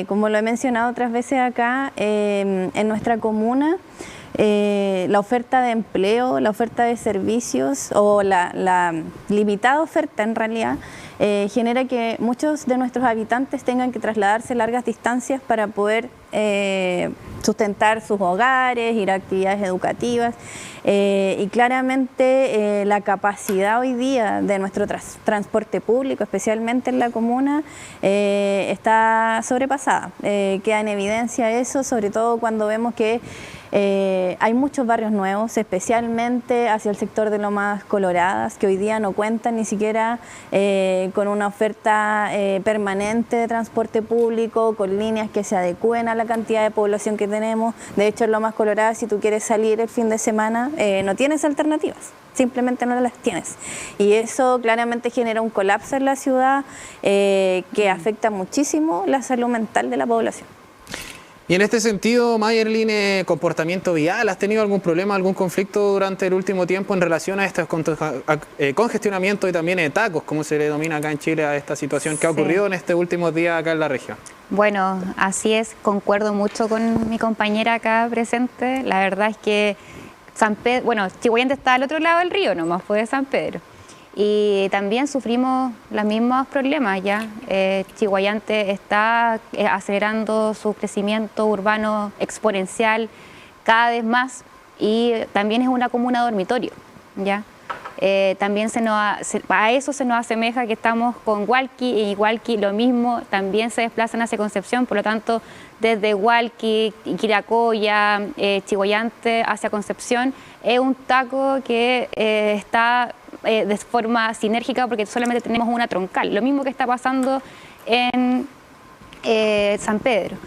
Como lo he mencionado otras veces acá, en nuestra comuna, la oferta de empleo, la oferta de servicios o la limitada oferta en realidad genera que muchos de nuestros habitantes tengan que trasladarse largas distancias para poder sustentar sus hogares, ir a actividades educativas y claramente la capacidad hoy día de nuestro transporte público, especialmente en la comuna, está sobrepasada. Queda en evidencia eso, sobre todo cuando vemos que hay muchos barrios nuevos, especialmente hacia el sector de Lomas Coloradas, que hoy día no cuentan ni siquiera con una oferta permanente de transporte público, con líneas que se adecúen a la cantidad de población que tenemos. De hecho, en Lomas Coloradas, si tú quieres salir el fin de semana, no tienes alternativas. Simplemente no las tienes. Y eso claramente genera un colapso en la ciudad que afecta muchísimo la salud mental de la población. Y en este sentido, Mayerlin, comportamiento vial, ¿has tenido algún problema, algún conflicto durante el último tiempo en relación a estos congestionamientos y también tacos, como se le denomina acá en Chile a esta situación que ha ocurrido en estos últimos días acá en la región? Bueno, así es, concuerdo mucho con mi compañera acá presente. La verdad es que San Pedro, bueno, Chihhuayante está al otro lado del río, nomás fue de San Pedro. Y también sufrimos los mismos problemas ya. Chihhuayante está acelerando su crecimiento urbano exponencial cada vez más y también es una comuna dormitorio, ¿ya? También a eso se nos asemeja que estamos con Hualqui, y Hualqui lo mismo, también se desplazan hacia Concepción, por lo tanto desde Hualqui, Quiracoya, Chihhuayante hacia Concepción es un taco que está de forma sinérgica porque solamente tenemos una troncal, lo mismo que está pasando en San Pedro.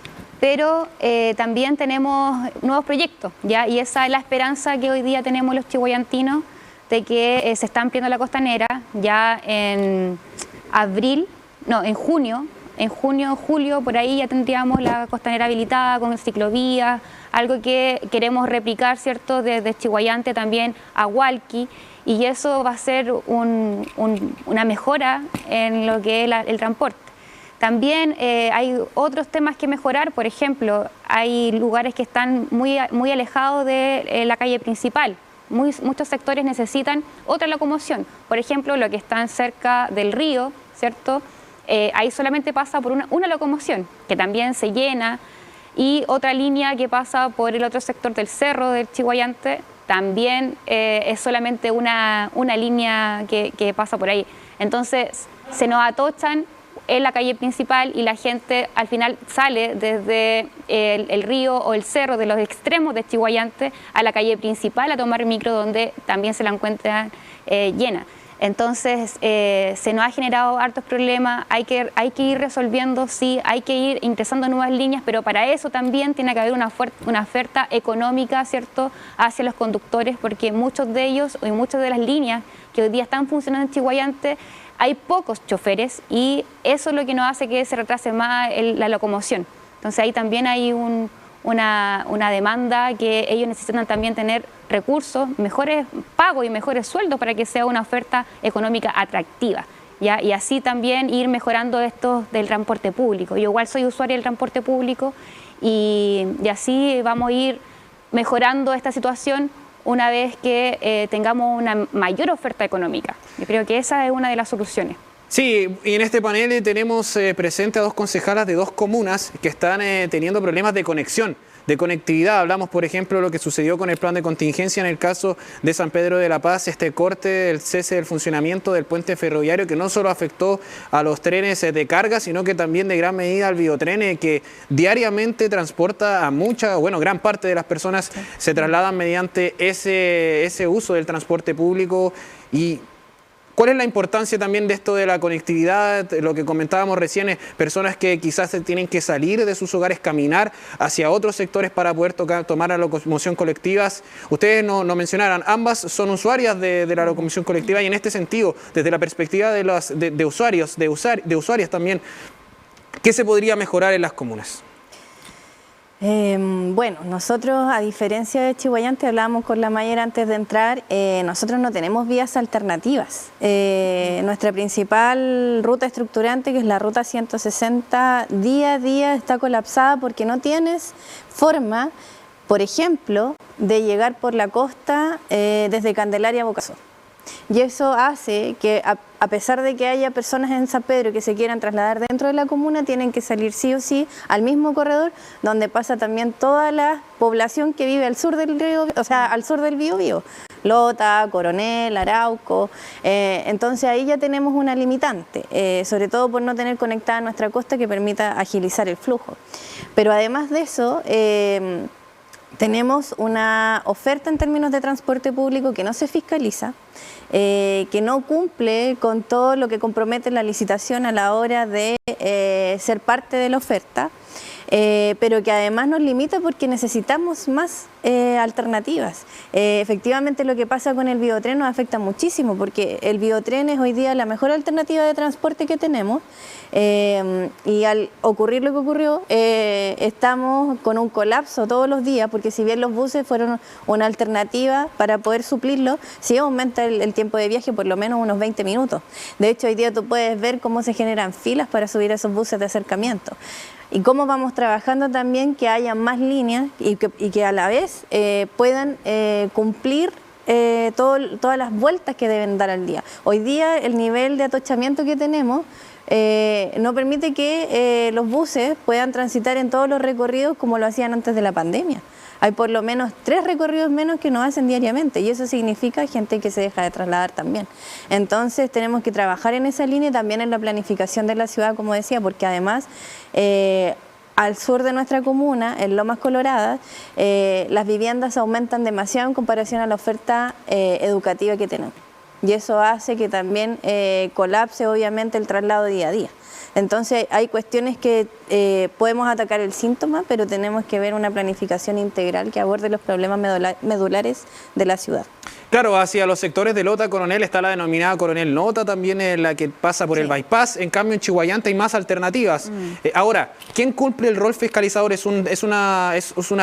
Pero también tenemos nuevos proyectos, ¿ya? Y esa es la esperanza que hoy día tenemos los chihhuayantinos de que se está ampliando la costanera ya en junio, julio, por ahí ya tendríamos la costanera habilitada con ciclovías, algo que queremos replicar, ¿cierto?, desde Chihhuayante también a Hualqui, y eso va a ser una mejora en lo que es el transporte. También hay otros temas que mejorar, por ejemplo, hay lugares que están muy alejados de la calle principal. Muchos sectores necesitan otra locomoción, por ejemplo, lo que están cerca del río, ¿cierto? Ahí solamente pasa por una locomoción, que también se llena, y otra línea que pasa por el otro sector del cerro del Chihhuayante, también es solamente una línea que pasa por ahí. Entonces, se nos atochan en la calle principal y la gente al final sale desde el río o el cerro de los extremos de Chihhuayante a la calle principal a tomar micro, donde también se la encuentran llena. Entonces se nos ha generado hartos problemas, hay que ir resolviendo, sí, hay que ir ingresando nuevas líneas, pero para eso también tiene que haber una oferta económica, ¿cierto?, hacia los conductores, porque muchos de ellos y muchas de las líneas que hoy día están funcionando en Chihhuayante hay pocos choferes y eso es lo que nos hace que se retrase más la locomoción. Entonces ahí también hay una demanda que ellos necesitan también tener recursos, mejores pagos y mejores sueldos para que sea una oferta económica atractiva, ¿ya? Y así también ir mejorando esto del transporte público. Yo igual soy usuaria del transporte público y así vamos a ir mejorando esta situación una vez que tengamos una mayor oferta económica. Yo creo que esa es una de las soluciones. Sí, y en este panel tenemos presente a dos concejalas de dos comunas que están teniendo problemas de conexión, de conectividad. Hablamos, por ejemplo, de lo que sucedió con el plan de contingencia en el caso de San Pedro de la Paz, este corte, el cese del funcionamiento del puente ferroviario que no solo afectó a los trenes de carga, sino que también de gran medida al biotren que diariamente transporta a gran parte de las personas se trasladan mediante ese uso del transporte público. Y ¿cuál es la importancia también de esto de la conectividad? Lo que comentábamos recién, personas que quizás tienen que salir de sus hogares, caminar hacia otros sectores para poder tomar la locomoción colectiva. Ustedes no mencionaron, ambas son usuarias de la locomoción colectiva y en este sentido, desde la perspectiva de usuarias también, ¿qué se podría mejorar en las comunas? Bueno, nosotros, a diferencia de Chiguayante, hablábamos con la Mayer antes de entrar, nosotros no tenemos vías alternativas. Nuestra principal ruta estructurante, que es la ruta 160, día a día está colapsada porque no tienes forma, por ejemplo, de llegar por la costa desde Candelaria a Bocasó. Y eso hace que, a pesar de que haya personas en San Pedro que se quieran trasladar dentro de la comuna, tienen que salir sí o sí al mismo corredor donde pasa también toda la población que vive al sur del río, o sea, al sur del Biobío. Lota, Coronel, Arauco. Entonces ahí ya tenemos una limitante, sobre todo por no tener conectada nuestra costa que permita agilizar el flujo. Pero además de eso, tenemos una oferta en términos de transporte público que no se fiscaliza, que no cumple con todo lo que compromete la licitación a la hora de ser parte de la oferta, pero que además nos limita porque necesitamos más alternativas. Efectivamente, lo que pasa con el biotren nos afecta muchísimo porque el biotren es hoy día la mejor alternativa de transporte que tenemos, y al ocurrir lo que ocurrió, estamos con un colapso todos los días, porque si bien los buses fueron una alternativa para poder suplirlo, sí aumenta el tiempo de viaje por lo menos unos 20 minutos. De hecho, hoy día tú puedes ver cómo se generan filas para subir a esos buses de acercamiento. Y cómo vamos trabajando también que haya más líneas y que a la vez puedan cumplir todas las vueltas que deben dar al día. Hoy día el nivel de atochamiento que tenemos no permite que los buses puedan transitar en todos los recorridos como lo hacían antes de la pandemia. Hay por lo menos 3 recorridos menos que nos hacen diariamente y eso significa gente que se deja de trasladar también. Entonces tenemos que trabajar en esa línea y también en la planificación de la ciudad, como decía, porque además al sur de nuestra comuna, en Lomas Coloradas, las viviendas aumentan demasiado en comparación a la oferta educativa que tenemos. Y eso hace que también colapse obviamente el traslado día a día. Entonces hay cuestiones que podemos atacar el síntoma, pero tenemos que ver una planificación integral que aborde los problemas medulares de la ciudad. Claro, hacia los sectores de Lota, Coronel, está la denominada Coronel Nota, también la que pasa por el bypass. En cambio, en Chiguayante hay más alternativas. Ahora, ¿quién cumple el rol fiscalizador? Es una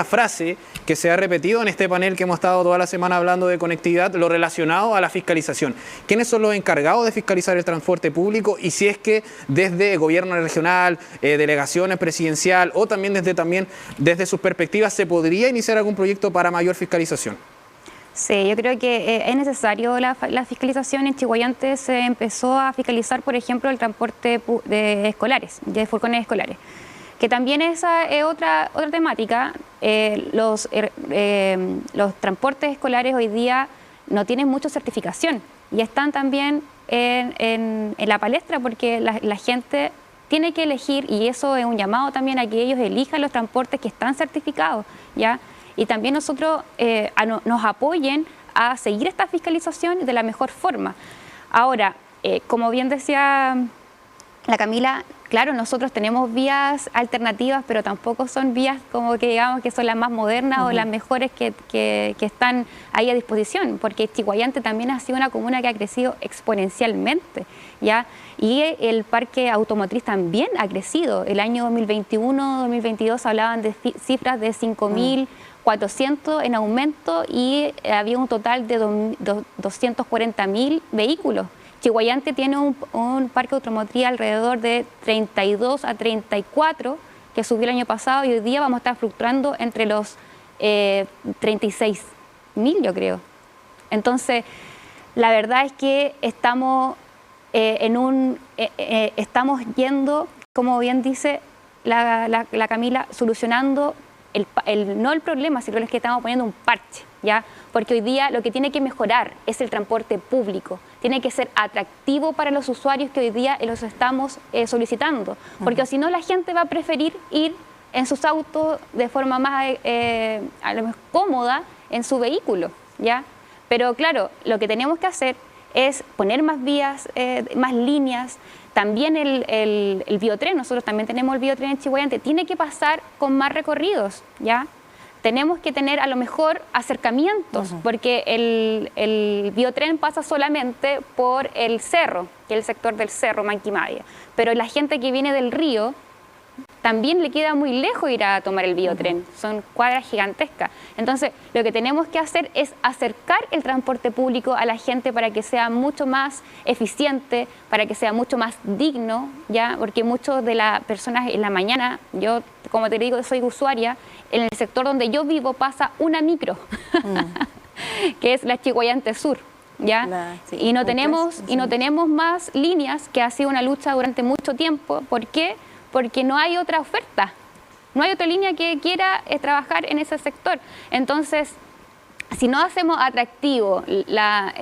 frase que se ha repetido en este panel que hemos estado toda la semana hablando de conectividad, lo relacionado a la fiscalización. ¿Quiénes son los encargados de fiscalizar el transporte público? Y si es que desde gobierno regional, delegaciones presidencial o también desde sus perspectivas se podría iniciar algún proyecto para mayor fiscalización. Sí, yo creo que es necesario la fiscalización. En Chiguayante se empezó a fiscalizar, por ejemplo, el transporte de escolares, de furgones escolares, que también esa es otra temática. Los transportes escolares hoy día no tienen mucha certificación y están también en la palestra porque la gente tiene que elegir, y eso es un llamado también a que ellos elijan los transportes que están certificados, ¿ya? Y también nosotros nos apoyen a seguir esta fiscalización de la mejor forma. Ahora, como bien decía la Camila, claro, nosotros tenemos vías alternativas, pero tampoco son vías como que digamos que son las más modernas o las mejores que están ahí a disposición, porque Chiguayante también ha sido una comuna que ha crecido exponencialmente, ¿ya? Y el parque automotriz también ha crecido. El año 2021-2022 hablaban de cifras de 5.400 en aumento y había un total de 240.000 vehículos. Chiguayante tiene un parque automotriz alrededor de 32 a 34 que subió el año pasado y hoy día vamos a estar fluctuando entre los 36.000, yo creo. Entonces, la verdad es que estamos estamos yendo, como bien dice la Camila, solucionando no el problema, sino que estamos poniendo un parche, ¿ya? Porque hoy día lo que tiene que mejorar es el transporte público, tiene que ser atractivo para los usuarios que hoy día los estamos solicitando, porque si no la gente va a preferir ir en sus autos de forma más a lo mejor cómoda en su vehículo, ¿ya? Pero claro, lo que tenemos que hacer es poner más vías, más líneas. También el biotren, nosotros también tenemos el biotren en Chiguayante, tiene que pasar con más recorridos, ¿ya? Tenemos que tener a lo mejor acercamientos, porque el biotren pasa solamente por el cerro, que es el sector del cerro Manquimaya. Pero la gente que viene del río también le queda muy lejos ir a tomar el biotren, son cuadras gigantescas. Entonces, lo que tenemos que hacer es acercar el transporte público a la gente para que sea mucho más eficiente, para que sea mucho más digno, ¿ya? Porque muchas de las personas en la mañana, yo, como te digo, soy usuaria, en el sector donde yo vivo pasa una micro, que es la Chiguayante Sur. ¿Ya? Sí, y no tenemos más líneas, que ha sido una lucha durante mucho tiempo. ¿Por qué? Porque no hay otra oferta, no hay otra línea que quiera trabajar en ese sector. Entonces, si no hacemos atractivo la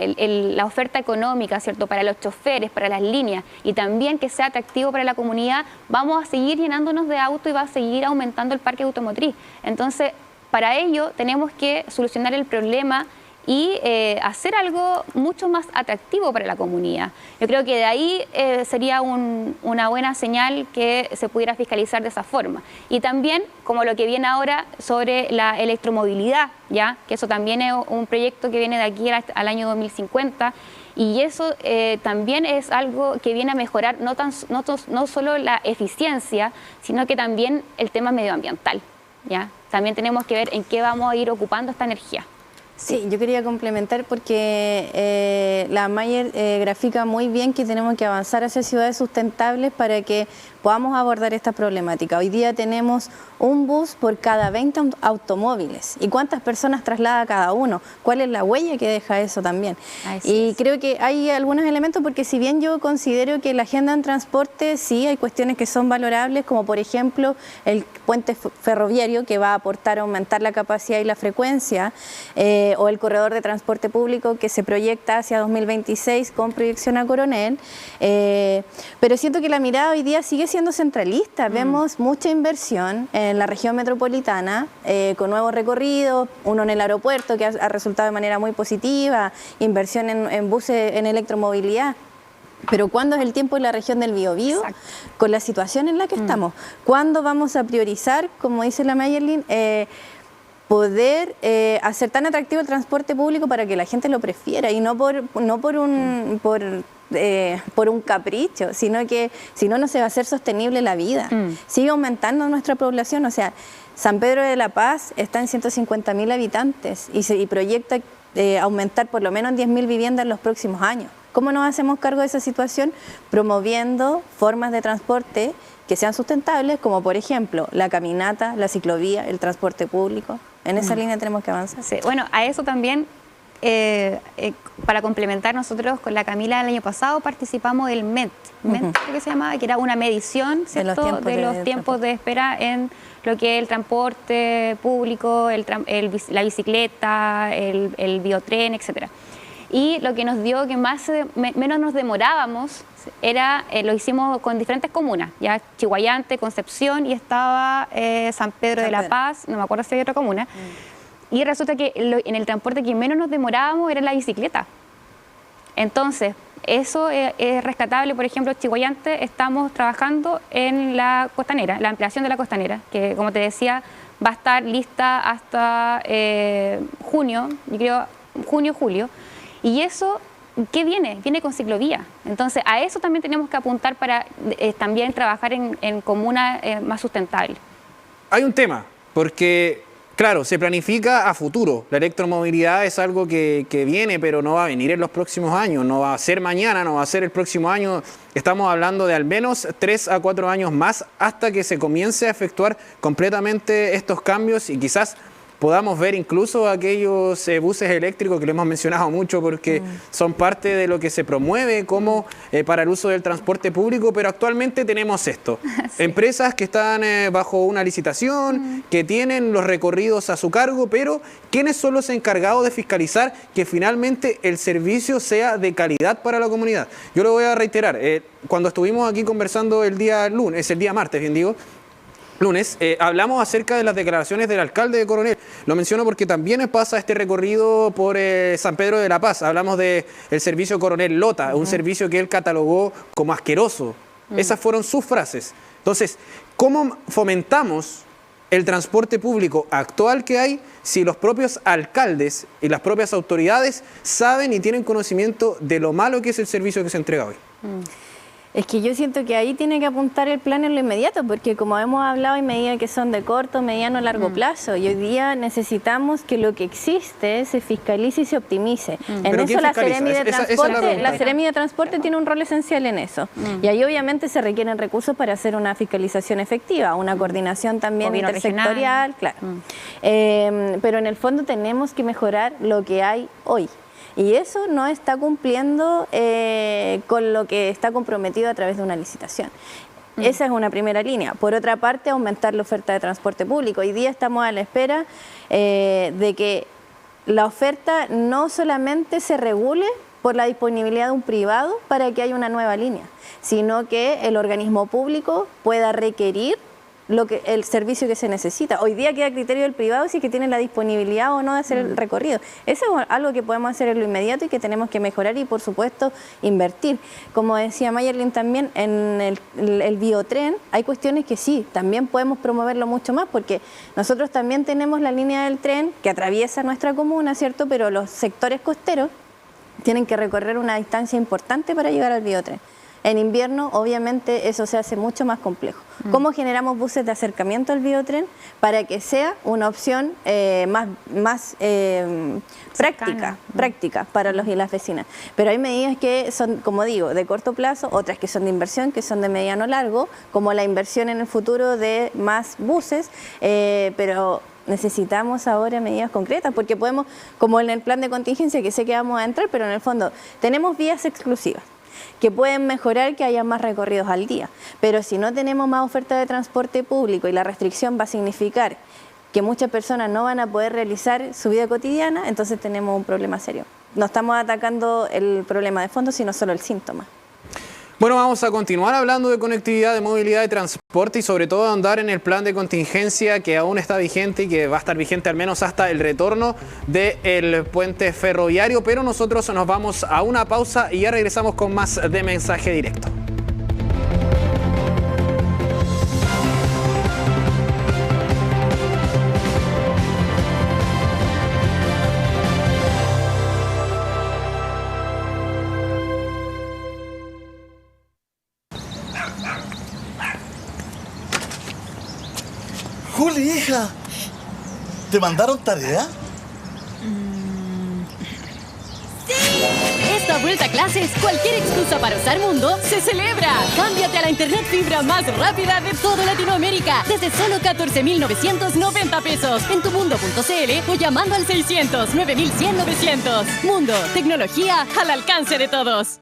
oferta económica, ¿cierto?, para los choferes, para las líneas, y también que sea atractivo para la comunidad, vamos a seguir llenándonos de autos y va a seguir aumentando el parque automotriz. Entonces, para ello tenemos que solucionar el problema y hacer algo mucho más atractivo para la comunidad. Yo creo que de ahí sería una buena señal que se pudiera fiscalizar de esa forma. Y también, como lo que viene ahora sobre la electromovilidad, ¿ya? Que eso también es un proyecto que viene de aquí al año 2050, y eso también es algo que viene a mejorar no solo la eficiencia, sino que también el tema medioambiental, ¿ya? También tenemos que ver en qué vamos a ir ocupando esta energía. Sí, yo quería complementar porque la Mayer grafica muy bien que tenemos que avanzar hacia ciudades sustentables para que podamos abordar esta problemática. Hoy día tenemos un bus por cada 20 automóviles. ¿Y cuántas personas traslada cada uno? ¿Cuál es la huella que deja eso también? Y creo que hay algunos elementos, porque si bien yo considero que la agenda en transporte sí hay cuestiones que son valorables, como por ejemplo el puente ferroviario, que va a aportar a aumentar la capacidad y la frecuencia, o el corredor de transporte público que se proyecta hacia 2026 con proyección a Coronel, pero siento que la mirada hoy día sigue siendo centralista. Vemos mucha inversión en la región metropolitana, con nuevos recorridos, uno en el aeropuerto que ha resultado de manera muy positiva, inversión en buses, en electromovilidad. Pero ¿cuándo es el tiempo en la región del Biobío? Con la situación en la que estamos. ¿Cuándo vamos a priorizar, como dice la Mayerlin, poder hacer tan atractivo el transporte público para que la gente lo prefiera, y no por un capricho, sino que si no, no se va a hacer sostenible la vida? Sigue aumentando nuestra población. O sea, San Pedro de la Paz está en 150.000 habitantes y proyecta aumentar por lo menos 10.000 viviendas en los próximos años. ¿Cómo nos hacemos cargo de esa situación? Promoviendo formas de transporte que sean sustentables, como por ejemplo la caminata, la ciclovía, el transporte público. En esa línea tenemos que avanzar. Sí, bueno, a eso también, para complementar, nosotros con la Camila el año pasado participamos del MET, creo que se llamaba, que era una medición, ¿cierto?, de los tiempos de espera en lo que es el transporte público, la bicicleta, el biotren, etcétera. Y lo que nos dio que menos nos demorábamos era, lo hicimos con diferentes comunas, ya Chiguayante, Concepción, y estaba San Pedro de la Paz, no me acuerdo si hay otra comuna. Y resulta que en el transporte que menos nos demorábamos era la bicicleta. Entonces, eso es rescatable. Por ejemplo, Chiguayante estamos trabajando en la costanera, la ampliación de la costanera, que como te decía, va a estar lista hasta junio, yo creo junio, julio. Y eso, ¿qué viene? Viene con ciclovía. Entonces, a eso también tenemos que apuntar para también trabajar en comunas más sustentables. Hay un tema, porque, claro, se planifica a futuro. La electromovilidad es algo que viene, pero no va a venir en los próximos años. No va a ser mañana, no va a ser el próximo año. Estamos hablando de al menos 3 a 4 años más hasta que se comience a efectuar completamente estos cambios, y quizás podamos ver incluso aquellos buses eléctricos que lo hemos mencionado mucho, porque son parte de lo que se promueve como para el uso del transporte público. Pero actualmente tenemos esto, empresas que están bajo una licitación, que tienen los recorridos a su cargo, pero ¿quiénes son los encargados de fiscalizar que finalmente el servicio sea de calidad para la comunidad? Yo lo voy a reiterar, cuando estuvimos aquí conversando el día martes, bien digo, lunes, hablamos acerca de las declaraciones del alcalde de Coronel. Lo menciono porque también pasa este recorrido por San Pedro de la Paz. Hablamos del servicio Coronel Lota, un servicio que él catalogó como asqueroso. Esas fueron sus frases. Entonces, ¿cómo fomentamos el transporte público actual que hay si los propios alcaldes y las propias autoridades saben y tienen conocimiento de lo malo que es el servicio que se entrega hoy? Es que yo siento que ahí tiene que apuntar el plan en lo inmediato, porque como hemos hablado, hay medidas que son de corto, mediano, largo plazo. Y hoy día necesitamos que lo que existe se fiscalice y se optimice. En eso la Seremi de Transporte, la Seremi de Transporte tiene un rol esencial en eso. Y ahí obviamente se requieren recursos para hacer una fiscalización efectiva, una coordinación también intersectorial, claro. Pero en el fondo tenemos que mejorar lo que hay hoy. Y eso no está cumpliendo con lo que está comprometido a través de una licitación. Esa es una primera línea. Por otra parte, aumentar la oferta de transporte público. Hoy día estamos a la espera de que la oferta no solamente se regule por la disponibilidad de un privado para que haya una nueva línea, sino que el organismo público pueda requerir el servicio que se necesita. Hoy día queda a criterio del privado si es que tiene la disponibilidad o no de hacer el recorrido. Eso es algo que podemos hacer en lo inmediato y que tenemos que mejorar y, por supuesto, invertir. Como decía Mayerlin también, en el biotren hay cuestiones que sí, también podemos promoverlo mucho más, porque nosotros también tenemos la línea del tren que atraviesa nuestra comuna, ¿cierto? Pero los sectores costeros tienen que recorrer una distancia importante para llegar al biotren. En invierno, obviamente, eso se hace mucho más complejo. ¿Cómo generamos buses de acercamiento al biotren para que sea una opción más práctica para los y las vecinas? Pero hay medidas que son, como digo, de corto plazo, otras que son de inversión, que son de mediano largo, como la inversión en el futuro de más buses, pero necesitamos ahora medidas concretas, porque podemos, como en el plan de contingencia, que sé que vamos a entrar, pero en el fondo tenemos vías exclusivas que pueden mejorar que haya más recorridos al día. Pero si no tenemos más oferta de transporte público y la restricción va a significar que muchas personas no van a poder realizar su vida cotidiana, entonces tenemos un problema serio. No estamos atacando el problema de fondo, sino solo el síntoma. Bueno, vamos a continuar hablando de conectividad, de movilidad, de transporte y sobre todo andar en el plan de contingencia que aún está vigente y que va a estar vigente al menos hasta el retorno del puente ferroviario. Pero nosotros nos vamos a una pausa y ya regresamos con más de Mensaje Directo. Juli, hija, ¿te mandaron tarea? ¡Sí! Esta vuelta a clases, cualquier excusa para usar Mundo se celebra. Cámbiate a la internet fibra más rápida de toda Latinoamérica desde solo 14.990 pesos en tumundo.cl o llamando al 600 9100 900. Mundo, tecnología al alcance de todos.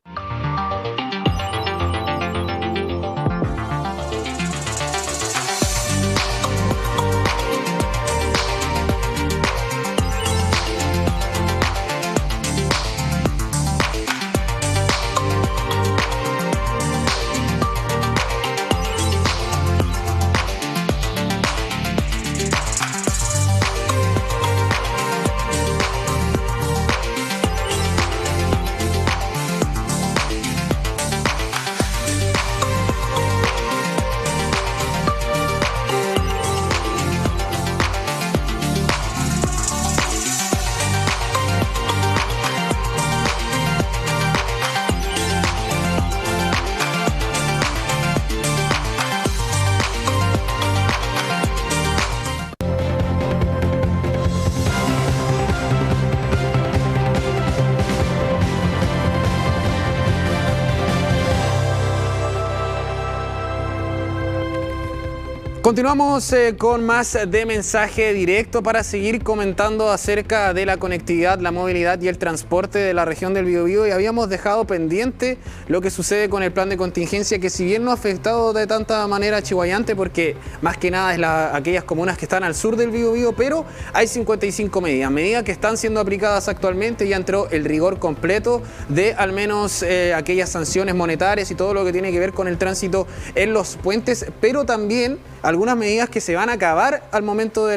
Continuamos con más de Mensaje Directo para seguir comentando acerca de la conectividad, la movilidad y el transporte de la región del Biobío, y habíamos dejado pendiente lo que sucede con el plan de contingencia, que si bien no ha afectado de tanta manera a Chillhuayante, porque más que nada es aquellas comunas que están al sur del Biobío, pero hay 55 medidas que están siendo aplicadas actualmente. Ya entró el rigor completo de al menos aquellas sanciones monetarias y todo lo que tiene que ver con el tránsito en los puentes, pero también algunas medidas que se van a acabar al momento de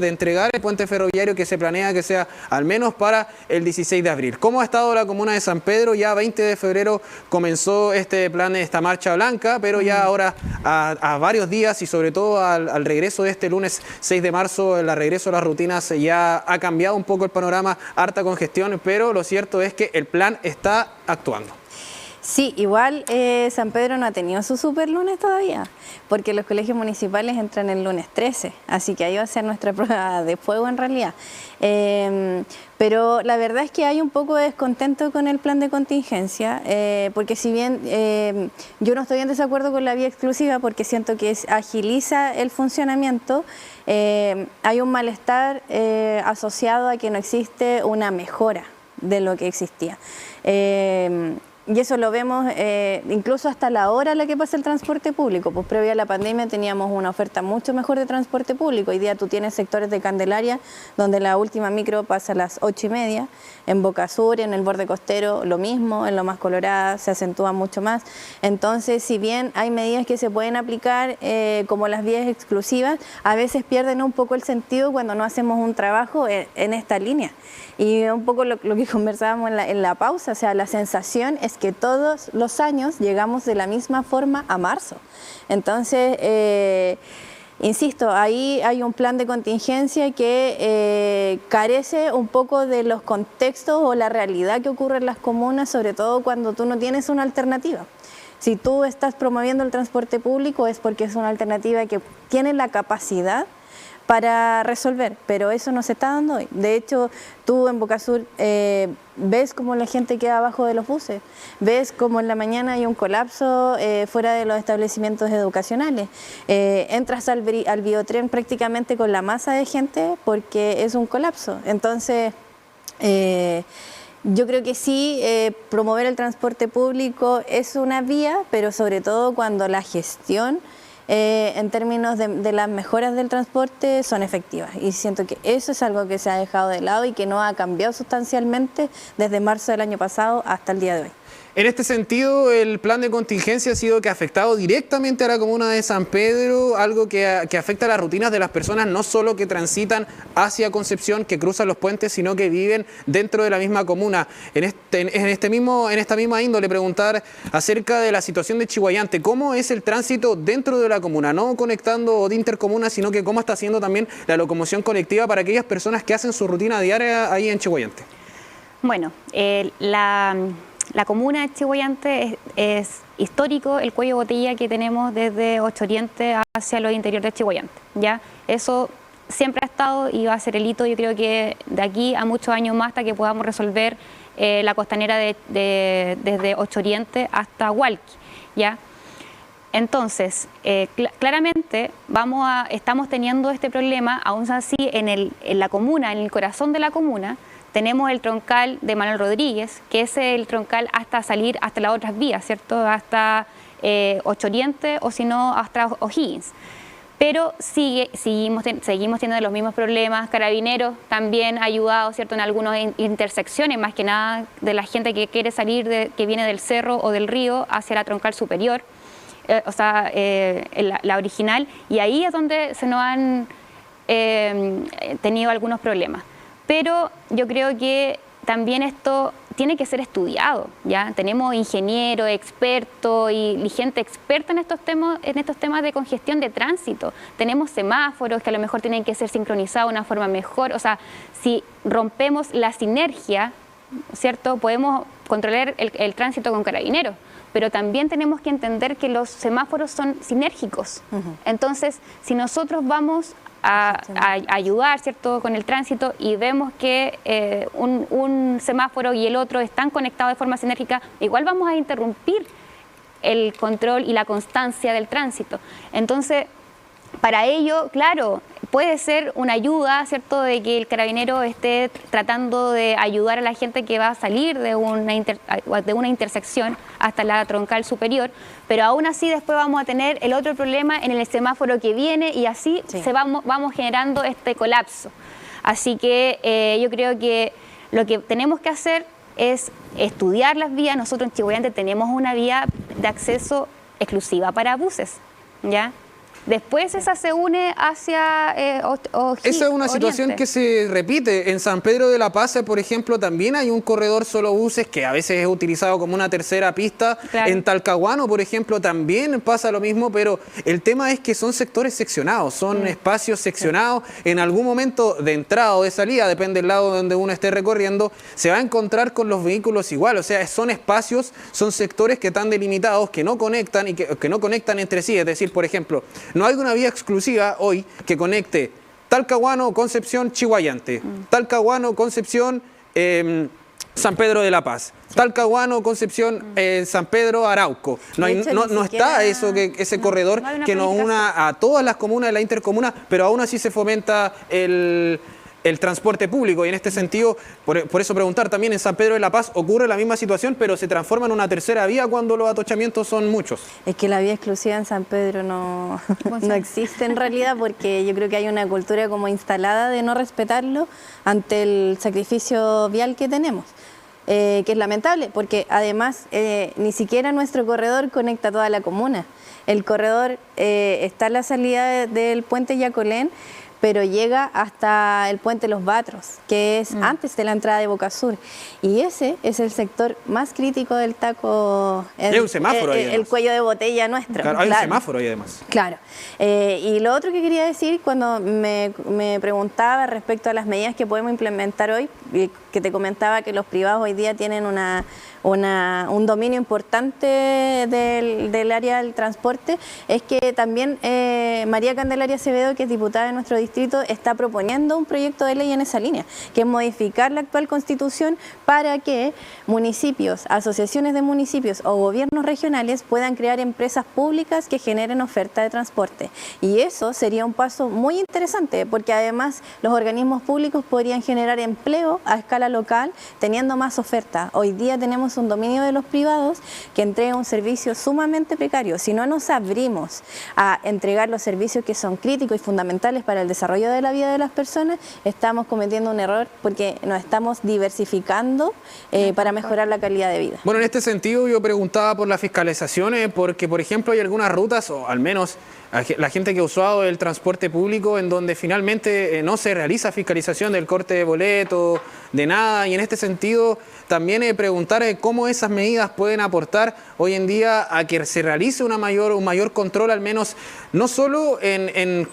entregar el puente ferroviario, que se planea que sea al menos para el 16 de abril. ¿Cómo ha estado la comuna de San Pedro? Ya 20 de febrero comenzó este plan, esta marcha blanca, pero ya ahora a varios días y sobre todo al regreso de este lunes 6 de marzo, el regreso a las rutinas, ya ha cambiado un poco el panorama, harta congestión, pero lo cierto es que el plan está actuando. Sí, igual San Pedro no ha tenido su super lunes todavía, porque los colegios municipales entran el lunes 13, así que ahí va a ser nuestra prueba de fuego en realidad. Pero la verdad es que hay un poco de descontento con el plan de contingencia, porque si bien yo no estoy en desacuerdo con la vía exclusiva, porque siento que agiliza el funcionamiento, hay un malestar asociado a que no existe una mejora de lo que existía. Y eso lo vemos incluso hasta la hora a la que pasa el transporte público. Pues previa a la pandemia teníamos una oferta mucho mejor de transporte público. Hoy día tú tienes sectores de Candelaria donde la última micro pasa a las 8:30. En Boca Sur, en el borde costero, lo mismo. En Lomas Coloradas se acentúa mucho más. Entonces, si bien hay medidas que se pueden aplicar como las vías exclusivas, a veces pierden un poco el sentido cuando no hacemos un trabajo en esta línea. Y un poco lo que conversábamos en la pausa, o sea, la sensación es que todos los años llegamos de la misma forma a marzo. Entonces, insisto, ahí hay un plan de contingencia que carece un poco de los contextos o la realidad que ocurre en las comunas, sobre todo cuando tú no tienes una alternativa. Si tú estás promoviendo el transporte público es porque es una alternativa que tiene la capacidad para resolver, pero eso no se está dando hoy. De hecho, tú en Boca Sur ves cómo la gente queda abajo de los buses, ves cómo en la mañana hay un colapso fuera de los establecimientos educacionales. Entras al biotren prácticamente con la masa de gente porque es un colapso. Entonces, yo creo que sí, promover el transporte público es una vía, pero sobre todo cuando la gestión en términos de las mejoras del transporte son efectivas, y siento que eso es algo que se ha dejado de lado y que no ha cambiado sustancialmente desde marzo del año pasado hasta el día de hoy. En este sentido, el plan de contingencia ha sido que ha afectado directamente a la comuna de San Pedro, algo que afecta a las rutinas de las personas, no solo que transitan hacia Concepción, que cruzan los puentes, sino que viven dentro de la misma comuna. En esta misma índole, preguntar acerca de la situación de Chiguayante. ¿Cómo es el tránsito dentro de la comuna? No conectando de intercomunas, sino que cómo está haciendo también la locomoción colectiva para aquellas personas que hacen su rutina diaria ahí en Chiguayante. Bueno, la comuna de Chiguayante es histórico el cuello de botella que tenemos desde Ocho Oriente hacia los interiores de Chiguayante, ¿ya? Eso siempre ha estado y va a ser el hito, yo creo que de aquí a muchos años más hasta que podamos resolver la costanera desde Ocho Oriente hasta Hualqui, ¿ya? Entonces, claramente estamos teniendo este problema, aún así en la comuna, en el corazón de la comuna, tenemos el troncal de Manuel Rodríguez, que es el troncal hasta salir hasta las otras vías, ¿cierto? Hasta Ocho Oriente o si no hasta O'Higgins. Pero seguimos teniendo los mismos problemas. Carabineros también ha ayudado, ¿cierto?, en algunas intersecciones, más que nada de la gente que quiere salir, que viene del cerro o del río hacia la troncal superior, o sea, la original, y ahí es donde se nos han tenido algunos problemas. Pero yo creo que también esto tiene que ser estudiado, ¿ya? Tenemos ingenieros, expertos y gente experta en estos temas de congestión de tránsito. Tenemos semáforos que a lo mejor tienen que ser sincronizados de una forma mejor. O sea, si rompemos la sinergia, ¿cierto?, podemos controlar el tránsito con Carabineros. Pero también tenemos que entender que los semáforos son sinérgicos. Entonces, si nosotros vamos a ayudar, ¿cierto?, con el tránsito y vemos que un semáforo y el otro están conectados de forma sinérgica, igual vamos a interrumpir el control y la constancia del tránsito. Entonces, para ello, claro, puede ser una ayuda, ¿cierto?, de que el carabinero esté tratando de ayudar a la gente que va a salir de una intersección hasta la troncal superior, pero aún así después vamos a tener el otro problema en el semáforo que viene y así vamos generando este colapso. Así que yo creo que lo que tenemos que hacer es estudiar las vías. Nosotros en Chiguayante tenemos una vía de acceso exclusiva para buses, ¿ya? Después esa se une hacia Esa es una situación que se repite. En San Pedro de la Paz, por ejemplo, también hay un corredor solo buses que a veces es utilizado como una tercera pista. Claro. En Talcahuano, por ejemplo, también pasa lo mismo, pero el tema es que son sectores seccionados, son espacios seccionados. En algún momento de entrada o de salida, depende del lado donde uno esté recorriendo, se va a encontrar con los vehículos igual. O sea, son espacios, son sectores que están delimitados, que no conectan y que no conectan entre sí. Es decir, por ejemplo, no hay una vía exclusiva hoy que conecte Talcahuano, Concepción, Chiguayante, Talcahuano, Concepción, San Pedro de la Paz, Talcahuano, Concepción, San Pedro, Arauco. No está eso, ese corredor que nos una a todas las comunas de la intercomuna, pero aún así se fomenta el transporte público, y en este sentido, por eso preguntar también, en San Pedro de la Paz ocurre la misma situación, pero se transforma en una tercera vía cuando los atochamientos son muchos. Es que la vía exclusiva en San Pedro no existe en realidad, porque yo creo que hay una cultura como instalada de no respetarlo ante el sacrificio vial que tenemos. Que es lamentable, porque además ni siquiera nuestro corredor conecta toda la comuna. El corredor está a la salida del puente Yacolén, pero llega hasta el puente Los Batros, que es antes de la entrada de Boca Sur. Y ese es el sector más crítico del Taco. Hay un semáforo ahí, el cuello de botella nuestro. Claro, hay un semáforo ahí además. Claro. Y lo otro que quería decir, cuando me preguntaba respecto a las medidas que podemos implementar hoy, y que te comentaba que los privados hoy día tienen un dominio importante del área del transporte, es que también María Candelaria Acevedo, que es diputada de nuestro distrito, está proponiendo un proyecto de ley en esa línea, que es modificar la actual Constitución para que municipios, asociaciones de municipios o gobiernos regionales puedan crear empresas públicas que generen oferta de transporte. Y eso sería un paso muy interesante, porque además los organismos públicos podrían generar empleo a escala local, teniendo más oferta. Hoy día tenemos un dominio de los privados que entrega un servicio sumamente precario. Si no nos abrimos a entregar los servicios que son críticos y fundamentales para el desarrollo de la vida de las personas, estamos cometiendo un error, porque nos estamos diversificando para mejorar la calidad de vida. Bueno, en este sentido yo preguntaba por las fiscalizaciones, porque por ejemplo hay algunas rutas, o al menos la gente que ha usado el transporte público, en donde finalmente no se realiza fiscalización del corte de boleto, de nada, y en este sentido también preguntar cómo esas medidas pueden aportar hoy en día a que se realice un mayor control, al menos no solo en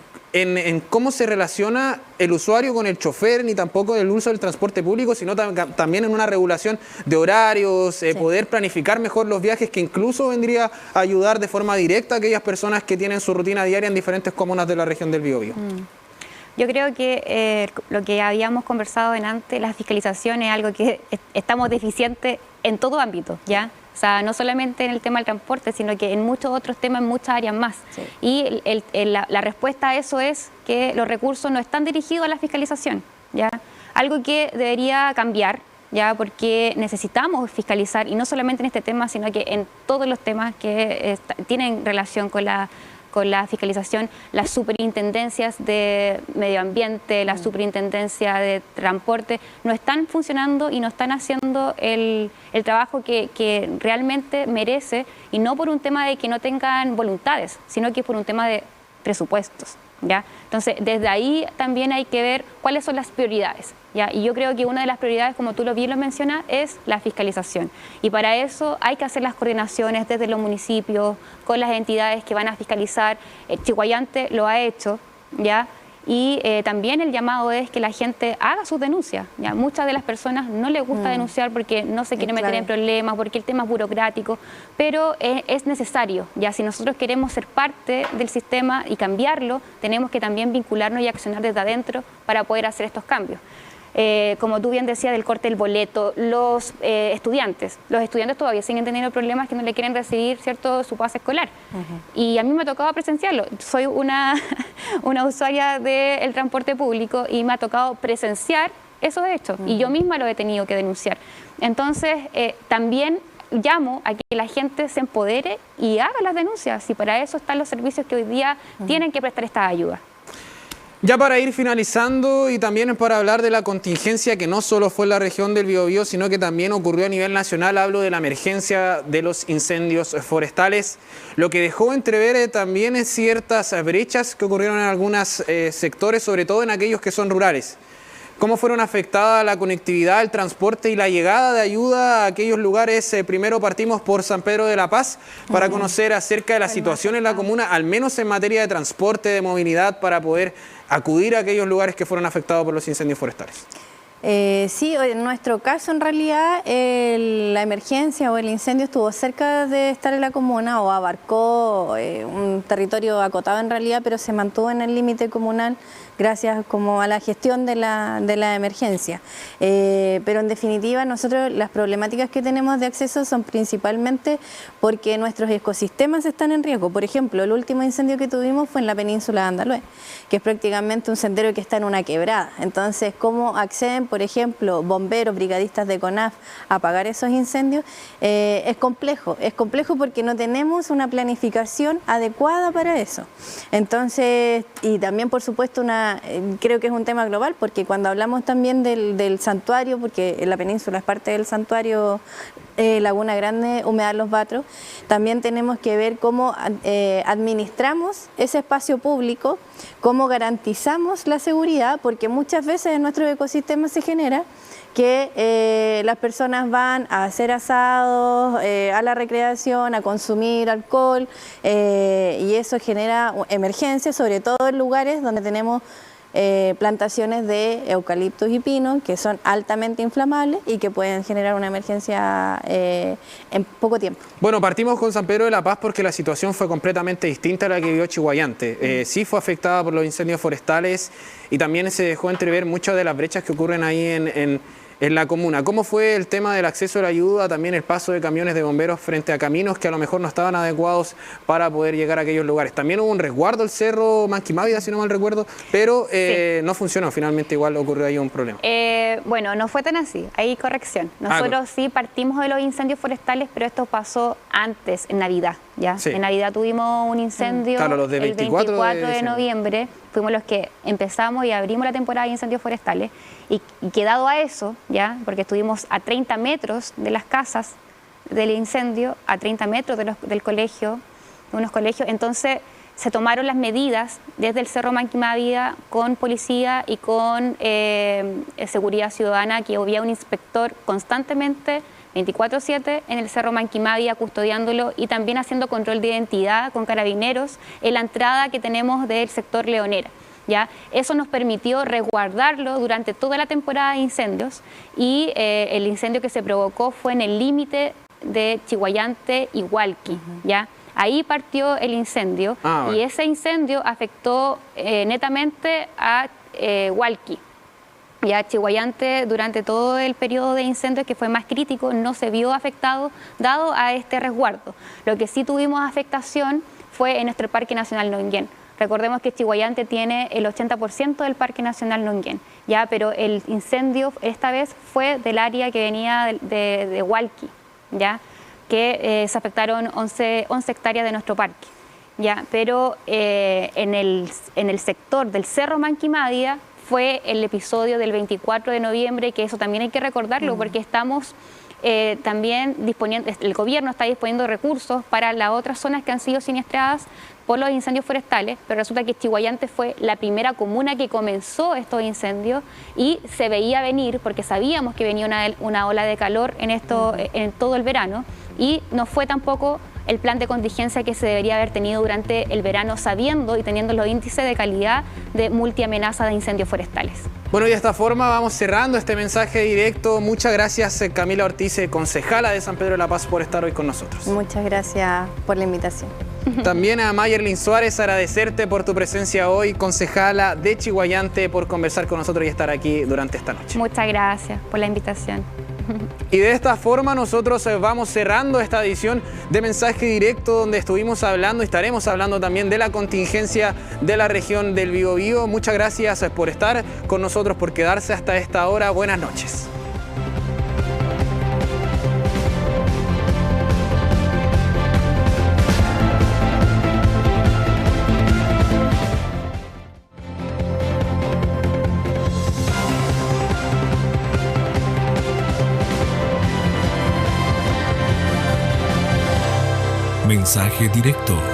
cómo se relaciona el usuario con el chofer, ni tampoco del uso del transporte público, sino también en una regulación de horarios, poder planificar mejor los viajes, que incluso vendría a ayudar de forma directa a aquellas personas que tienen su rutina diaria en diferentes comunas de la región del Biobío. Yo creo que lo que habíamos conversado en antes, la fiscalización es algo que estamos deficientes en todo ámbito, ¿ya? O sea, no solamente en el tema del transporte, sino que en muchos otros temas, en muchas áreas más. Sí. Y la respuesta a eso es que los recursos no están dirigidos a la fiscalización, ¿ya? Algo que debería cambiar, ¿ya? Porque necesitamos fiscalizar, y no solamente en este tema, sino que en todos los temas que tienen relación con la fiscalización. Las superintendencias de medio ambiente, la superintendencia de transporte, no están funcionando y no están haciendo el trabajo que realmente merece, y no por un tema de que no tengan voluntades, sino que por un tema de presupuestos, ¿ya? Entonces, desde ahí también hay que ver cuáles son las prioridades, ¿ya? Y yo creo que una de las prioridades, como tú bien lo mencionas, es la fiscalización. Y para eso hay que hacer las coordinaciones desde los municipios, con las entidades que van a fiscalizar. Chiguayante lo ha hecho, ¿ya? Y también el llamado es que la gente haga sus denuncias, ¿ya? Muchas de las personas no les gusta denunciar porque no se quieren meter en problemas, porque el tema es burocrático, pero es necesario, ¿ya? Si nosotros queremos ser parte del sistema y cambiarlo, tenemos que también vincularnos y accionar desde adentro para poder hacer estos cambios. Como tú bien decías, del corte del boleto, los estudiantes todavía siguen teniendo problemas que no le quieren recibir, ¿cierto?, su pase escolar. Y a mí me ha tocado presenciarlo. Soy una usuaria del transporte público y me ha tocado presenciar esos hechos. Y yo misma lo he tenido que denunciar. Entonces, también llamo a que la gente se empodere y haga las denuncias. Y para eso están los servicios que hoy día tienen que prestar esta ayuda. Ya para ir finalizando y también para hablar de la contingencia que no solo fue en la región del Biobío, sino que también ocurrió a nivel nacional, hablo de la emergencia de los incendios forestales, lo que dejó entrever también ciertas brechas que ocurrieron en algunos sectores, sobre todo en aquellos que son rurales. ¿Cómo fueron afectadas la conectividad, el transporte y la llegada de ayuda a aquellos lugares? Primero partimos por San Pedro de la Paz para conocer acerca de la situación en la comuna, al menos en materia de transporte, de movilidad, para poder acudir a aquellos lugares que fueron afectados por los incendios forestales. Sí, en nuestro caso en realidad la emergencia o el incendio estuvo cerca de estar en la comuna o abarcó un territorio acotado en realidad, pero se mantuvo en el límite comunal gracias como a la gestión de la emergencia. Pero en definitiva nosotros las problemáticas que tenemos de acceso son principalmente porque nuestros ecosistemas están en riesgo. Por ejemplo, el último incendio que tuvimos fue en la península de Andaluz, que es prácticamente un sendero que está en una quebrada. Entonces, ¿cómo acceden, por ejemplo, bomberos, brigadistas de CONAF a apagar esos incendios? Es complejo porque no tenemos una planificación adecuada para eso. Entonces, y también por supuesto creo que es un tema global, porque cuando hablamos también del santuario, porque la península es parte del santuario Laguna Grande, Humedal Los Batros, también tenemos que ver cómo administramos ese espacio público, cómo garantizamos la seguridad, porque muchas veces en nuestro ecosistema se genera que las personas van a hacer asados, a la recreación, a consumir alcohol, y eso genera emergencias, sobre todo en lugares donde tenemos plantaciones de eucaliptos y pinos que son altamente inflamables y que pueden generar una emergencia en poco tiempo. Bueno, partimos con San Pedro de la Paz porque la situación fue completamente distinta a la que vivió Chiguayante. Sí fue afectada por los incendios forestales y también se dejó entrever muchas de las brechas que ocurren ahí en la comuna. ¿Cómo fue el tema del acceso a la ayuda, también el paso de camiones de bomberos frente a caminos que a lo mejor no estaban adecuados para poder llegar a aquellos lugares? También hubo un resguardo el cerro Manquimávida, si no mal recuerdo, pero sí, no funcionó, finalmente igual ocurrió ahí un problema. Bueno, no fue tan así, hay corrección. Nosotros sí partimos de los incendios forestales, pero esto pasó antes, en Navidad, ¿ya? Sí. En Navidad tuvimos un incendio, claro, los de 24 el 24 de noviembre, fuimos los que empezamos y abrimos la temporada de incendios forestales, y que dado a eso, ya, porque estuvimos a 30 metros de las casas del incendio, a 30 metros del colegio, de unos colegios, entonces se tomaron las medidas desde el Cerro Manquimávida con policía y con seguridad ciudadana, que había un inspector constantemente 24/7 en el Cerro Manquimávida custodiándolo y también haciendo control de identidad con carabineros en la entrada que tenemos del sector Leonera. ¿Ya? Eso nos permitió resguardarlo durante toda la temporada de incendios y el incendio que se provocó fue en el límite de Chiguayante y Hualqui, ¿ya? Ahí partió el incendio y ese incendio afectó netamente a Hualqui. Ya Chiguayante durante todo el periodo de incendios que fue más crítico no se vio afectado dado a este resguardo. Lo que sí tuvimos afectación fue en nuestro Parque Nacional Nonguén. Recordemos que Chiguayante tiene el 80% del Parque Nacional Nonguén, ya, pero el incendio esta vez fue del área que venía de Hualqui, ya, que se afectaron 11 hectáreas de nuestro parque, ya, pero en el sector del Cerro Manquimávida fue el episodio del 24 de noviembre, que eso también hay que recordarlo porque estamos también disponiendo, el gobierno está disponiendo recursos para las otras zonas que han sido siniestradas por los incendios forestales, pero resulta que Chiguayante fue la primera comuna que comenzó estos incendios y se veía venir porque sabíamos que venía una ola de calor en todo el verano y no fue tampoco el plan de contingencia que se debería haber tenido durante el verano, sabiendo y teniendo los índices de calidad de multiamenaza de incendios forestales. Bueno, y de esta forma vamos cerrando este mensaje directo. Muchas gracias, Camila Ortiz, concejala de San Pedro de la Paz, por estar hoy con nosotros. Muchas gracias por la invitación. También a Mayerlin Suárez, agradecerte por tu presencia hoy, concejala de Chiguayante, por conversar con nosotros y estar aquí durante esta noche. Muchas gracias por la invitación. Y de esta forma nosotros vamos cerrando esta edición de Mensaje Directo, donde estuvimos hablando y estaremos hablando también de la contingencia de la región del Biobío. Muchas gracias por estar con nosotros, por quedarse hasta esta hora. Buenas noches. Mensaje directo.